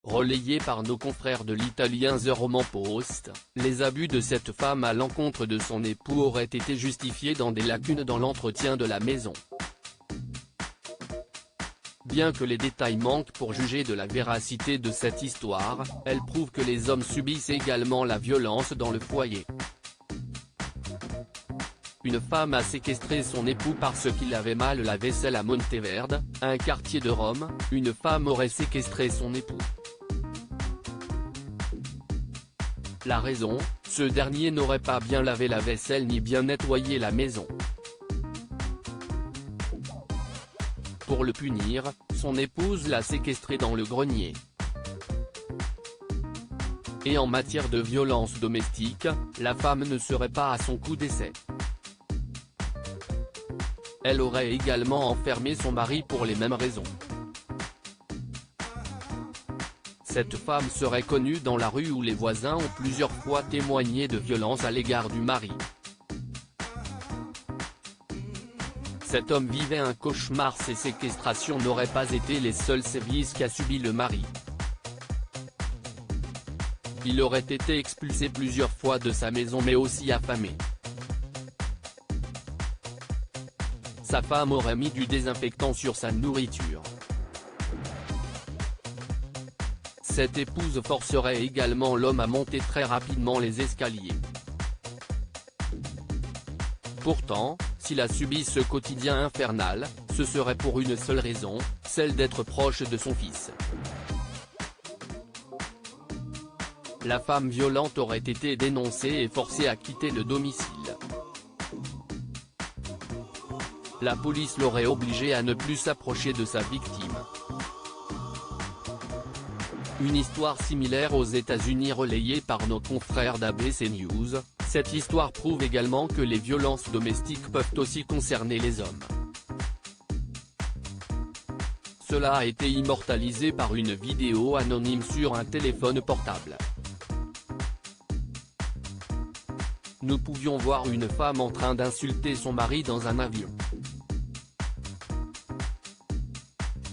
Relayé par nos confrères de l'italien The Roman Post, les abus de cette femme à l'encontre de son époux auraient été justifiés dans des lacunes dans l'entretien de la maison. Bien que les détails manquent pour juger de la véracité de cette histoire, elle prouve que les hommes subissent également la violence dans le foyer. Une femme a séquestré son époux parce qu'il avait mal la vaisselle à Monteverde, un quartier de Rome. Une femme aurait séquestré son époux. La raison, ce dernier n'aurait pas bien lavé la vaisselle ni bien nettoyé la maison. Pour le punir, son épouse l'a séquestré dans le grenier. Et en matière de violence domestique, la femme ne serait pas à son coup d'essai. Elle aurait également enfermé son mari pour les mêmes raisons. Cette femme serait connue dans la rue où les voisins ont plusieurs fois témoigné de violences à l'égard du mari. Cet homme vivait un cauchemar. Ces séquestrations n'auraient pas été les seuls sévices qu'a subi le mari. Il aurait été expulsé plusieurs fois de sa maison mais aussi affamé. Sa femme aurait mis du désinfectant sur sa nourriture. Cette épouse forcerait également l'homme à monter très rapidement les escaliers. Pourtant, s'il a subi ce quotidien infernal, ce serait pour une seule raison, celle d'être proche de son fils. La femme violente aurait été dénoncée et forcée à quitter le domicile. La police l'aurait obligée à ne plus s'approcher de sa victime. Une histoire similaire aux États-Unis relayée par nos confrères d'ABC News, cette histoire prouve également que les violences domestiques peuvent aussi concerner les hommes. Cela a été immortalisé par une vidéo anonyme sur un téléphone portable. Nous pouvions voir une femme en train d'insulter son mari dans un avion.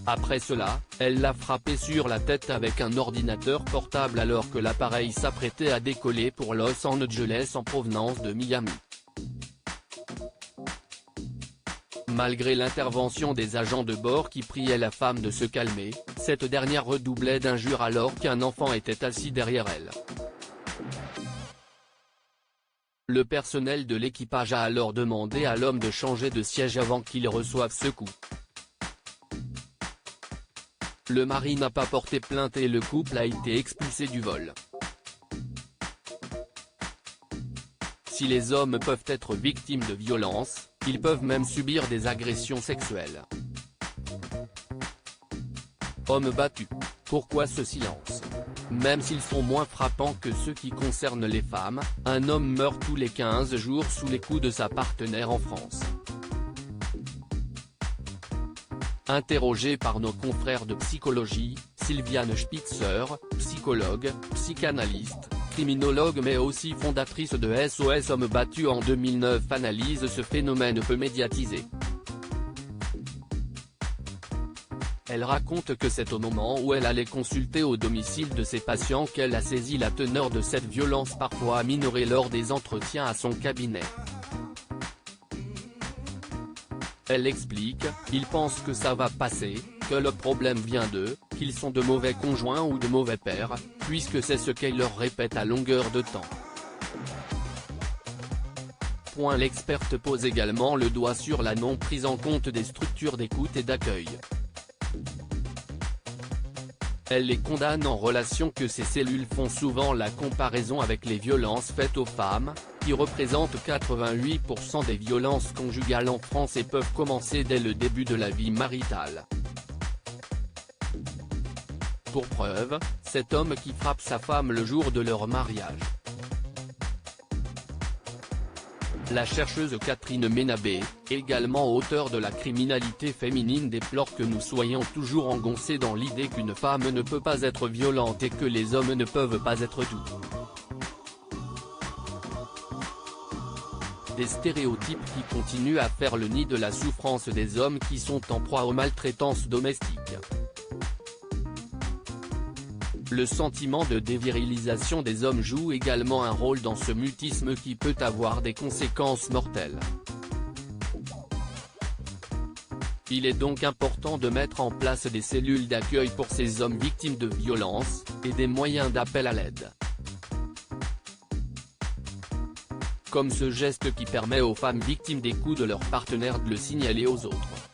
Après cela, elle l'a frappé sur la tête avec un ordinateur portable alors que l'appareil s'apprêtait à décoller pour Los Angeles en provenance de Miami. Malgré l'intervention des agents de bord qui priaient la femme de se calmer, cette dernière redoublait d'injures alors qu'un enfant était assis derrière elle. Le personnel de l'équipage a alors demandé à l'homme de changer de siège avant qu'il reçoive ce coup. Le mari n'a pas porté plainte et le couple a été expulsé du vol. Si les hommes peuvent être victimes de violences, ils peuvent même subir des agressions sexuelles. Hommes battus. Pourquoi ce silence? Même s'ils sont moins frappants que ceux qui concernent les femmes, un homme meurt tous les 15 jours sous les coups de sa partenaire en France. Interrogée par nos confrères de psychologie, Sylviane Spitzer, psychologue, psychanalyste, criminologue mais aussi fondatrice de SOS Hommes Battus en 2009 analyse ce phénomène peu médiatisé. Elle raconte que c'est au moment où elle allait consulter au domicile de ses patients qu'elle a saisi la teneur de cette violence parfois minorée lors des entretiens à son cabinet. Elle explique, ils pensent que ça va passer, que le problème vient d'eux, qu'ils sont de mauvais conjoints ou de mauvais pères, puisque c'est ce qu'elle leur répète à longueur de temps. L'experte pose également le doigt sur la non prise en compte des structures d'écoute et d'accueil. Elle les condamne en relation que ces cellules font souvent la comparaison avec les violences faites aux femmes, qui représentent 88% des violences conjugales en France et peuvent commencer dès le début de la vie maritale. Pour preuve, cet homme qui frappe sa femme le jour de leur mariage. La chercheuse Catherine Menabé, également auteure de La criminalité féminine, déplore que nous soyons toujours engoncés dans l'idée qu'une femme ne peut pas être violente et que les hommes ne peuvent pas être doux. Des stéréotypes qui continuent à faire le nid de la souffrance des hommes qui sont en proie aux maltraitances domestiques. Le sentiment de dévirilisation des hommes joue également un rôle dans ce mutisme qui peut avoir des conséquences mortelles. Il est donc important de mettre en place des cellules d'accueil pour ces hommes victimes de violences, et des moyens d'appel à l'aide. Comme ce geste qui permet aux femmes victimes des coups de leur partenaire de le signaler aux autres.